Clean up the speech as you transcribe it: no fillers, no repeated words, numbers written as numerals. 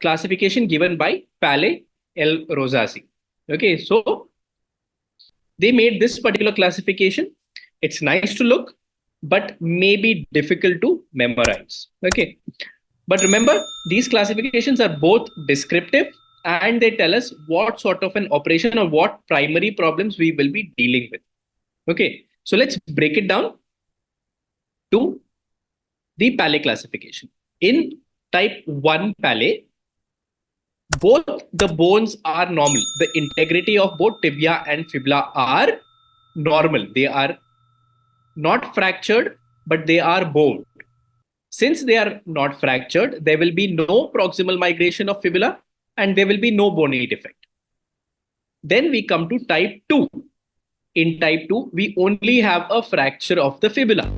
classification given by Paley L. Rosazzi. Okay, so they made this particular classification. It's nice to look, but maybe difficult to memorize. Okay, but remember, these classifications are both descriptive and they tell us what sort of an operation or what primary problems we will be dealing with. Okay, so let's break it down to the Paley classification. In type 1 Paley, both the bones are normal. The integrity of both tibia and fibula are normal. They are not fractured, but they are bowed. Since they are not fractured, there will be no proximal migration of fibula and there will be no bony defect. Then we come to type 2. In type 2, we only have a fracture of the fibula.